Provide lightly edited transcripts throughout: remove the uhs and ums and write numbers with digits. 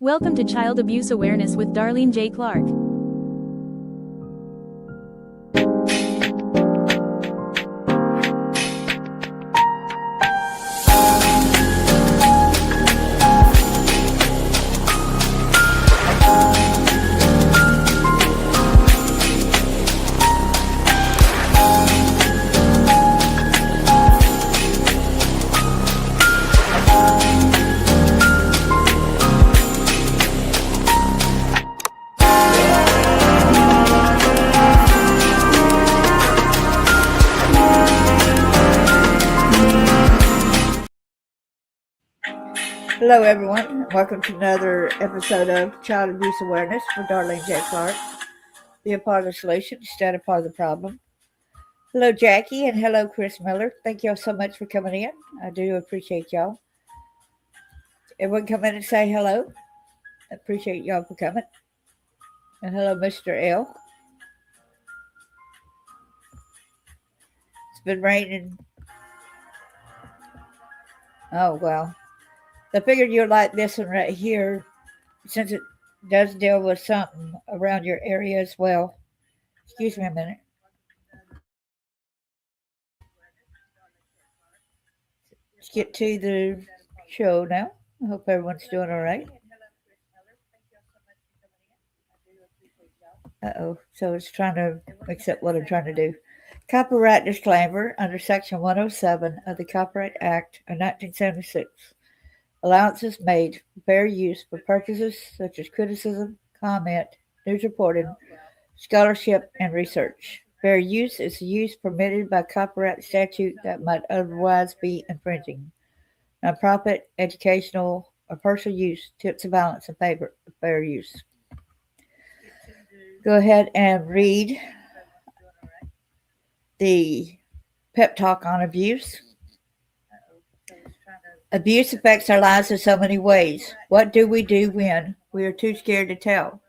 Welcome to Child Abuse Awareness with Darlene J. Clark. Hello everyone, welcome to another episode of Child Abuse Awareness with Darlene J. Clark. Be a part of the solution instead of part of the problem. Hello Jackie and hello Chris Miller. Thank y'all so much for coming in. I do appreciate y'all. Everyone come in and say hello. I appreciate y'all for coming. And hello Mr. L. It's been raining. Oh well. I figured you'd like this one right here since it does deal with something around your area as well. Excuse me a minute. Let's get to the show now. I hope everyone's doing all right. So it's trying to mix up what I'm trying to do. Copyright disclaimer under Section 107 of the Copyright Act of 1976. Allowances made for fair use for purposes such as criticism, comment, news reporting, scholarship, and research. Fair use is the use permitted by copyright statute that might otherwise be infringing. Nonprofit, educational, or personal use tips the balance in favor of fair use. Go ahead and read the pep talk on abuse. Abuse affects our lives in so many ways. What do we do when we are too scared to tell?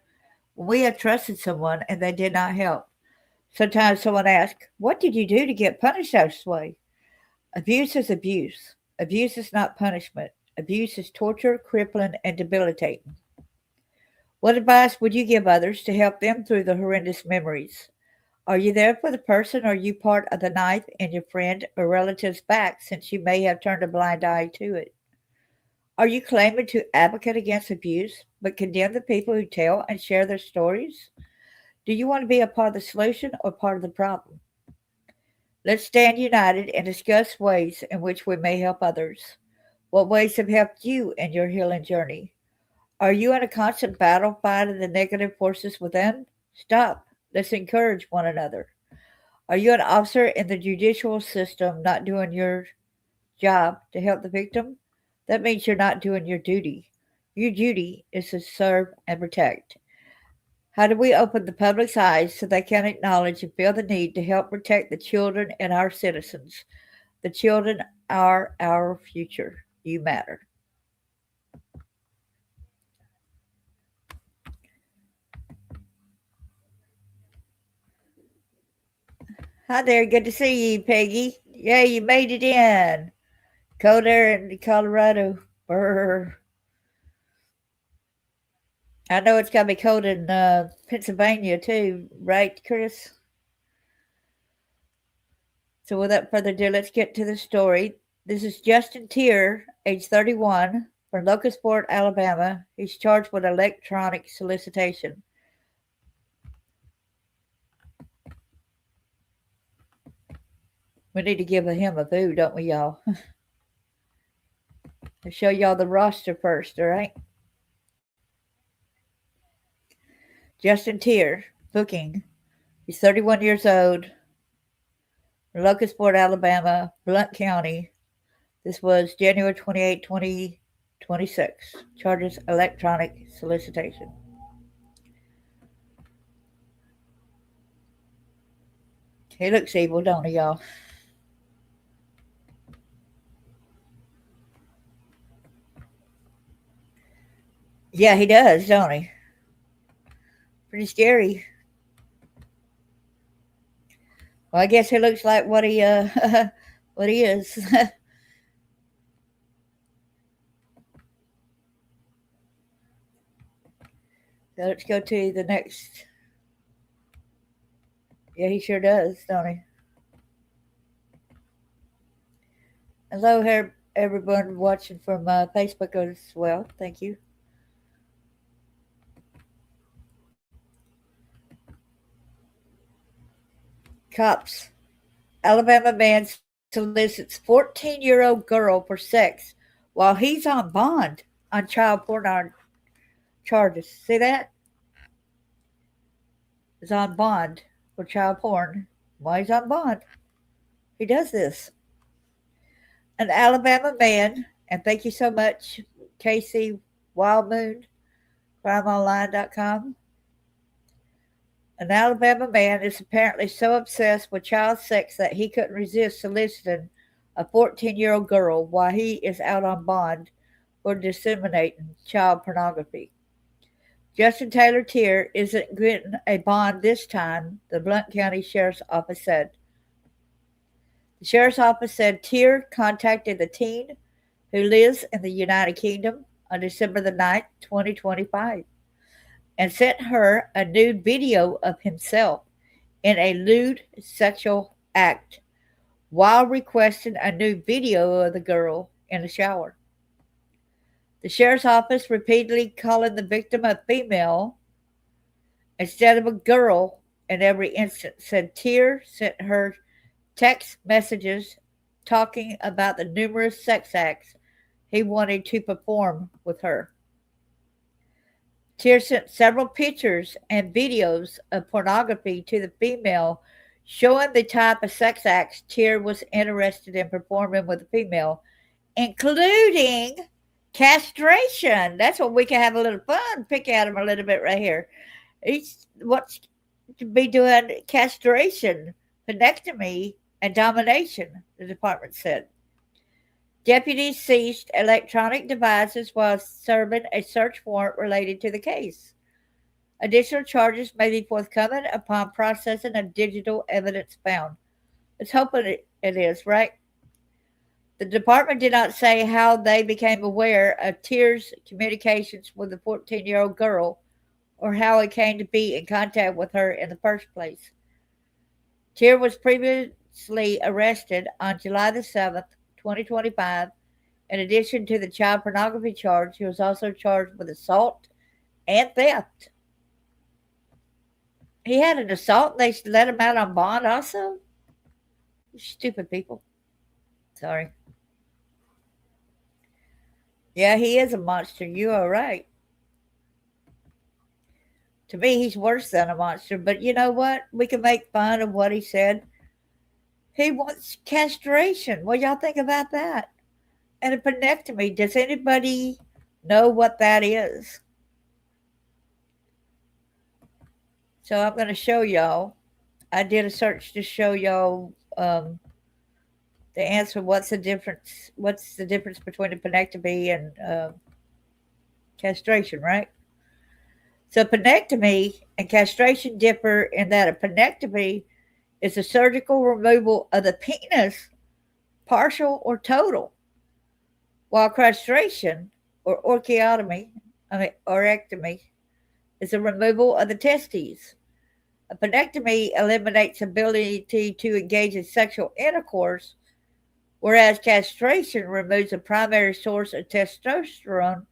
When we have trusted someone and they did not help. Sometimes someone asks, what did you do to get punished this way? Abuse is abuse. Abuse is not punishment. Abuse is torture, crippling, and debilitating. What advice would you give others to help them through the horrendous memories? Are you there for the person, or are you part of the knife in your friend or relative's back since you may have turned a blind eye to it? Are you claiming to advocate against abuse but condemn the people who tell and share their stories? Do you want to be a part of the solution or part of the problem? Let's stand united and discuss ways in which we may help others. What ways have helped you in your healing journey? Are you in a constant battle fighting the negative forces within? Stop. Let's encourage one another. Are you an officer in the judicial system not doing your job to help the victim? That means you're not doing your duty. Your duty is to serve and protect. How do we open the public's eyes so they can acknowledge and feel the need to help protect the children and our citizens? The children are our future. You matter. Hi there, good to see you, Peggy. Yeah, you made it in. Cold there in Colorado. Brr. I know it's got to be cold in Pennsylvania too, right, Chris? So without further ado, let's get to the story. This is Justin Teer, age 31, from Locust, Alabama. He's charged with electronic solicitation. We need to give him a boo, don't we, y'all? I'll show y'all the roster first, all right? Justin Teer, booking. He's 31 years old. Locust, Alabama, Blount County. This was January 28, 2026. Charges electronic solicitation. He looks evil, don't he, y'all? Yeah, he does, don't he? Pretty scary. Well, I guess he looks like what he what he is. So let's go to the next. Yeah, he sure does, don't he? Hello, everyone watching from Facebook as well. Thank you. Cops. Alabama man solicits 14-year-old girl for sex while he's on bond on child porn charges. See that? He's on bond for child porn. While he's on bond, he does this. An Alabama man, and thank you so much, Casey Wildmoon, crimeonline.com. An Alabama man is apparently so obsessed with child sex that he couldn't resist soliciting a 14-year-old girl while he is out on bond for disseminating child pornography. Justin Taylor Teer isn't getting a bond this time, the Blount County Sheriff's Office said. The Sheriff's Office said Teer contacted the teen, who lives in the United Kingdom, on December the 9th, 2025, and sent her a nude video of himself in a lewd sexual act while requesting a nude video of the girl in the shower. The Sheriff's Office repeatedly calling the victim a female instead of a girl in every instance, said Teer sent her text messages talking about the numerous sex acts he wanted to perform with her. Teer sent several pictures and videos of pornography to the female showing the type of sex acts Teer was interested in performing with the female, including castration. That's what we can have a little fun, pick at him a little bit right here. He's what's to be doing castration, penectomy, and domination, the department said. Deputies seized electronic devices while serving a search warrant related to the case. Additional charges may be forthcoming upon processing of digital evidence found. Let's hope it is, right? The department did not say how they became aware of Teer's communications with the 14-year-old girl or how he came to be in contact with her in the first place. Teer was previously arrested on July the 7th, 2025. In addition to the child pornography charge, he was also charged with assault and theft. He had an assault and they let him out on bond also? Stupid people. Sorry. Yeah, he is a monster. You are right. To me, he's worse than a monster. But you know what? We can make fun of what he said. He wants castration. What y'all think about that? And a penectomy. Does anybody know what that is? So I'm going to show y'all. I did a search to show y'all the answer. What's the difference? What's the difference between a penectomy and castration, right? So penectomy and castration differ in that a penectomy is a surgical removal of the penis, partial or total, while castration or orectomy is a removal of the testes. A penectomy eliminates ability to engage in sexual intercourse, whereas castration removes a primary source of testosterone,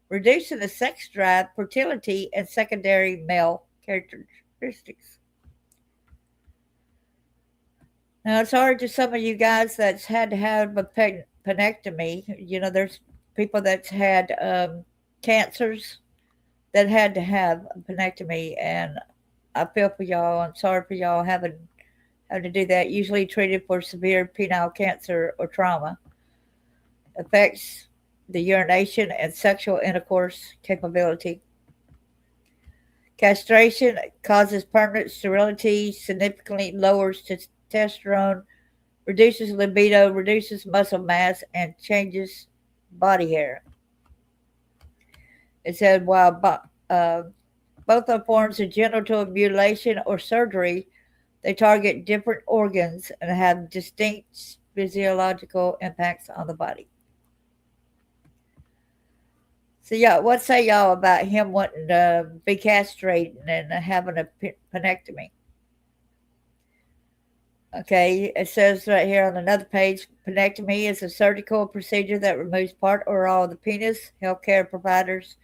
reducing the sex drive, fertility, and secondary male characteristics. Now, it's hard to some of you guys that's had to have a penectomy. You know, there's people that's had cancers that had to have a penectomy, and I feel for y'all. I'm sorry for y'all having to do that. Usually treated for severe penile cancer or trauma. Affects the urination and sexual intercourse capability. Castration causes permanent sterility, significantly lowers testosterone, reduces libido, reduces muscle mass, and changes body hair. It said while both are forms of genital mutilation or surgery, they target different organs and have distinct physiological impacts on the body. So, yeah, what say y'all about him wanting to be castrated and having a penectomy? Okay, it says right here on another page, penectomy is a surgical procedure that removes part or all of the penis. Healthcare providers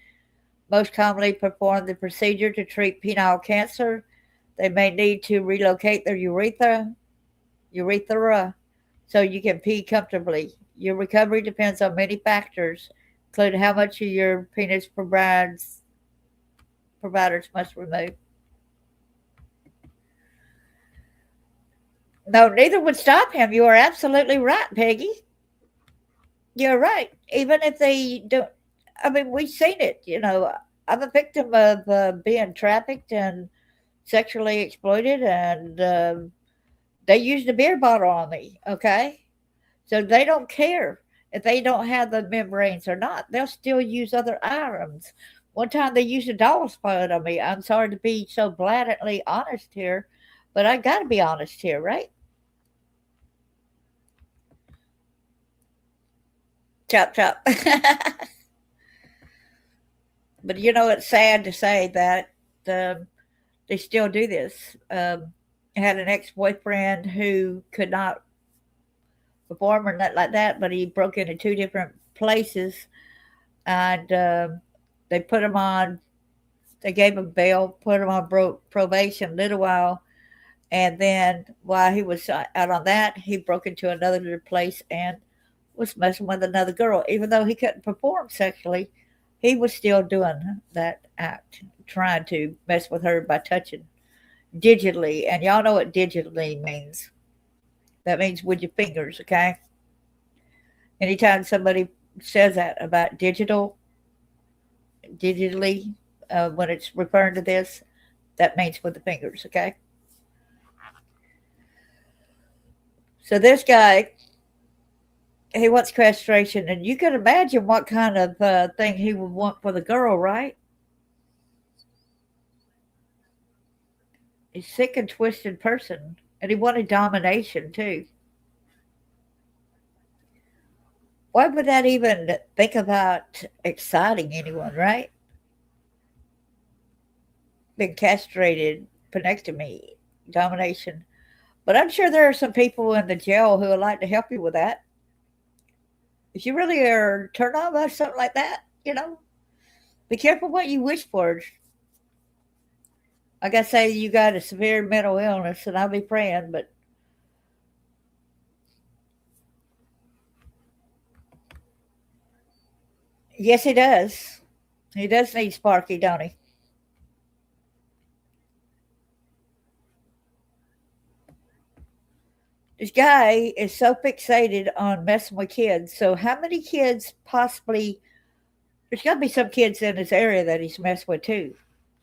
most commonly perform the procedure to treat penile cancer. They may need to relocate their urethra, so you can pee comfortably. Your recovery depends on many factors, including how much of your penis providers must remove. No, neither would stop him. You are absolutely right, Peggy. You're right. Even if they don't, I mean, we've seen it. I'm a victim of being trafficked and sexually exploited, and they used a beer bottle on me. Okay, so they don't care if they don't have the membranes or not. They'll still use other items. One time they used a dog spot on me. I'm sorry to be so blatantly honest here, but I got to be honest here, right? Chop chop. But it's sad to say that they still do this. I had an ex-boyfriend who could not perform or nothing like that, but he broke into two different places, and they put him on. They gave him bail, put him on probation a little while, and then while he was out on that, he broke into another place and was messing with another girl. Even though he couldn't perform sexually, he was still doing that act, trying to mess with her by touching digitally. And y'all know what digitally means. That means with your fingers, okay? Anytime somebody says that about digitally, when it's referring to this, that means with the fingers, okay? So this guy, he wants castration, and you can imagine what kind of thing he would want for the girl, right? He's a sick and twisted person, and he wanted domination too. Why would that even think about exciting anyone, right? Been castrated, penectomy, domination. But I'm sure there are some people in the jail who would like to help you with that. If you really are turned on by something like that, be careful what you wish for. Like I say, you got a severe mental illness, and I'll be praying, but yes, he does. He does need Sparky, don't he? This guy is so fixated on messing with kids. So, how many kids possibly? There's got to be some kids in this area that he's messed with too.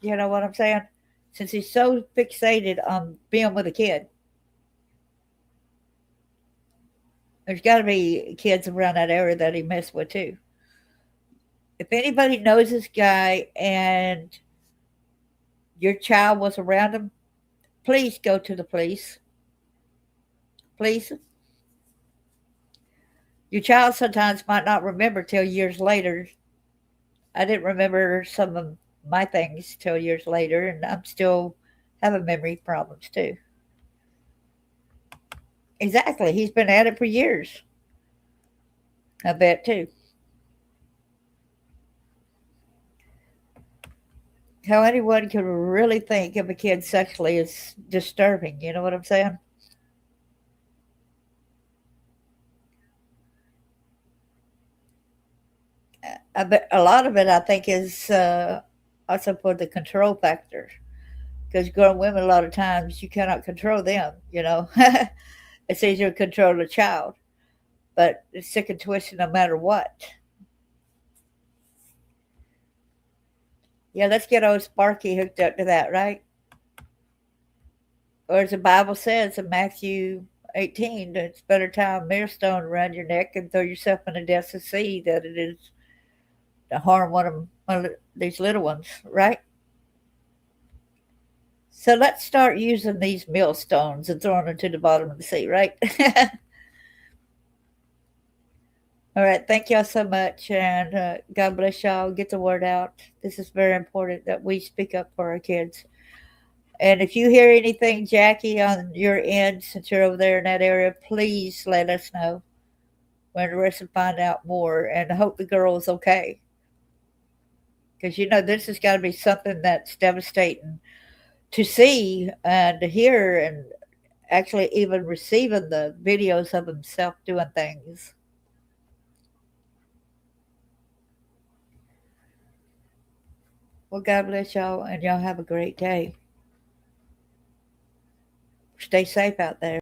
You know what I'm saying? Since he's so fixated on being with a kid, there's got to be kids around that area that he messed with too. If anybody knows this guy and your child was around him, please go to the police. Please. Your child sometimes might not remember till years later. I didn't remember some of my things till years later, and I'm still having memory problems too. Exactly. He's been at it for years. I bet too. How anyone could really think of a kid sexually is disturbing. You know what I'm saying? I bet a lot of it, I think, is also for the control factor. Because grown women, a lot of times, you cannot control them. It's easier to control a child, but it's sick and twisted no matter what. Yeah, let's get old Sparky hooked up to that, right? Or as the Bible says in Matthew 18, it's better tie a millstone around your neck and throw yourself in the depths of the sea than it is to harm one of these little ones, right? So let's start using these millstones and throwing them to the bottom of the sea, right? All right. Thank y'all so much. And God bless y'all. Get the word out. This is very important that we speak up for our kids. And if you hear anything, Jackie, on your end, since you're over there in that area, please let us know. We're interested to find out more and I hope the girl is okay. Because, this has got to be something that's devastating to see and to hear and actually even receiving the videos of himself doing things. Well, God bless y'all, and y'all have a great day. Stay safe out there.